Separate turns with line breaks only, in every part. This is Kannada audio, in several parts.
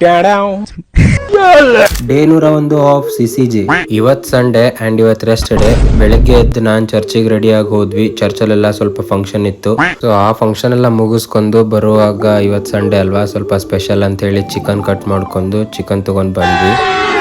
Day 101 of CCG. ಇವತ್ ಸಂಡೇ ಅಂಡ್ ಇವತ್ ರೆಸ್ಟ್ ಡೇ. ಬೆಳಗ್ಗೆ ಎದ್ದು ನಾನ್ ಚರ್ಚಿಗೆ ರೆಡಿ ಆಗಿ ಹೋದ್ವಿ. ಚರ್ಚಲ್ಲೆಲ್ಲ ಸ್ವಲ್ಪ ಫಂಕ್ಷನ್ ಇತ್ತು. ಸೊ ಆ ಫಂಕ್ಷನ್ ಎಲ್ಲ ಮುಗಿಸ್ಕೊಂಡು ಬರುವಾಗ ಇವತ್ ಸಂಡೇ ಅಲ್ವಾ, ಸ್ವಲ್ಪ ಸ್ಪೆಷಲ್ ಅಂತ ಹೇಳಿ ಚಿಕನ್ ಕಟ್ ಮಾಡ್ಕೊಂಡು ಚಿಕನ್ ತಗೊಂಡ್ ಬಂದ್ವಿ.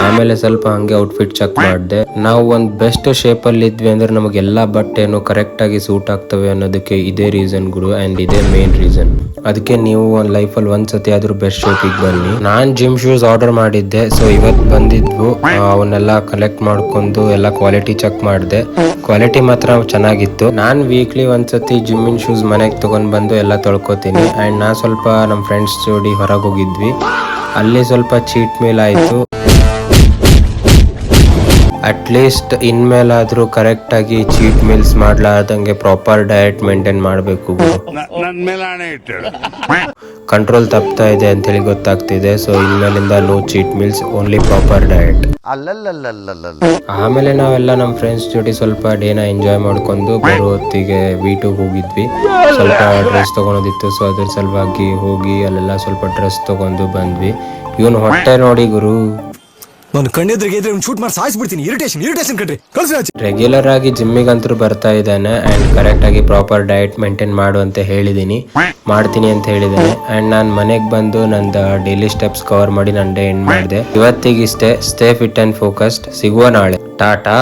ಆಮೇಲೆ ಸ್ವಲ್ಪ ಹಂಗೆ ಔಟ್ಫಿಟ್ ಚೆಕ್ ಮಾಡಿದೆ. ನಾವು ಒಂದ್ ಬೆಸ್ಟ್ ಶೇಪ್ ಅಲ್ಲಿ ಇದ್ವಿ ಅಂದ್ರೆ ನಮಗೆ ಎಲ್ಲಾ ಬಟ್ಟೆನು ಕರೆಕ್ಟ್ ಆಗಿ ಸೂಟ್ ಆಗ್ತವೆ ಅನ್ನೋದಕ್ಕೆ ಇದೇ ರೀಸನ್ ಗುರು, ಅಂಡ್ ಇದೇ ಮೇನ್ ರೀಸನ್. ಅದಕ್ಕೆ ನೀವು ಒಂದ್ ಲೈಫ್ ಅಲ್ಲಿ ಒಂದ್ಸತಿ ಆದ್ರೂ ಬೆಸ್ಟ್ ಶೇಪಿಗೆ ಬನ್ನಿ. ನಾನ್ ಜಿಮ್ ಶೂಸ್ ಆರ್ಡರ್ ಮಾಡಿದ್ದೆ, ಸೊ ಇವತ್ ಬಂದಿದ್ವು. ಅವನ್ನೆಲ್ಲ ಕಲೆಕ್ಟ್ ಮಾಡ್ಕೊಂಡು ಎಲ್ಲ ಕ್ವಾಲಿಟಿ ಚೆಕ್ ಮಾಡಿದೆ. ಕ್ವಾಲಿಟಿ ಮಾತ್ರ ಚೆನ್ನಾಗಿತ್ತು. ನಾನ್ ವೀಕ್ಲಿ ಒಂದ್ಸತಿ ಜಿಮ್ಮಿನ್ ಶೂಸ್ ಮನೆಗೆ ತಗೊಂಡ್ ಬಂದು ಎಲ್ಲ ತೊಳ್ಕೊತೀನಿ. ಅಂಡ್ ನಾ ಸ್ವಲ್ಪ ನಮ್ ಫ್ರೆಂಡ್ಸ್ ಜೋಡಿ ಹೊರಗೆ ಹೋಗಿದ್ವಿ. ಅಲ್ಲಿ ಸ್ವಲ್ಪ ಚೀಟ್ ಮೀಲ್ ಆಯ್ತು. ಅಟ್ಲೀಸ್ಟ್ ಇನ್ಮೇಲಾದ್ರೂ ಕರೆಕ್ಟ್ ಆಗಿ ಚೀಟ್ ಮೀಲ್ಸ್ ಮಾಡ್ಲಾರ್ದಂಗೆ ಪ್ರಾಪರ್ ಡಯಟ್ ಮೇಂಟೈನ್ ಮಾಡಬೇಕು. ಕಂಟ್ರೋಲ್ ತಪ್ತಾ ಇದೆ ಅಂತ ಹೇಳಿ ಗೊತ್ತಾಗ್ತಿದೆ. ಸೊ ಇನ್ಮೇಲಿಂದ no cheat meals, only proper diet. ಆಮೇಲೆ ನಾವೆಲ್ಲ ನಮ್ಮ ಫ್ರೆಂಡ್ಸ್ ಜೊತೆ ಸ್ವಲ್ಪ ಡೇನ ಎಂಜಾಯ್ ಮಾಡ್ಕೊಂಡು ಬರೋ ಹೊತ್ತಿಗೆ V2 ಹೋಗಿದ್ವಿ. ಸ್ವಲ್ಪ ಡ್ರೆಸ್ ತಗೊಳೋದಿತ್ತು, ಸೊ ಅದ್ರ ಸಲುವಾಗಿ ಹೋಗಿ ಅಲ್ಲೆಲ್ಲ ಸ್ವಲ್ಪ ಡ್ರೆಸ್ ತಗೊಂಡು ಬಂದ್ವಿ. ಇವನು ಹೊಟ್ಟೆ ನೋಡಿ ಗುರು,
ನಾನು ಕಣ್ಣೆದ್ರಿಗೆ ಶೂಟ್ ಮಾಡಿ ಸಾಯಿಸ್ಬಿಡ್ತೀನಿ. ಇರಿಟೇಷನ್ ಕಣ್ರಿ.
ರೆಗ್ಯುಲರ್ ಆಗಿ ಜಿಮ್ಮಿಗಂತೂ ಬರ್ತಾ ಇದ್ದಾನೆ ಅಂಡ್ ಕರೆಕ್ಟ್ ಆಗಿ ಪ್ರಾಪರ್ ಡಯಟ್ ಮೇಂಟೈನ್ ಮಾಡು ಅಂತ ಹೇಳಿದೀನಿ, ಮಾಡ್ತೀನಿ ಅಂತ ಹೇಳಿದ್ದೇನೆ. ಅಂಡ್ ನಾನು ಮನೆಗೆ ಬಂದು ನಂದು ಡೈಲಿ ಸ್ಟೆಪ್ಸ್ ಕವರ್ ಮಾಡಿ ನನ್ನ ಡೇ ಎಂಡ್ ಮಾಡಿದೆ. ಇವತ್ತಿಗಿಷ್ಟೇ. Stay fit and focused. ಸಿಗುವ ನಾಳೆ. ಟಾಟಾ.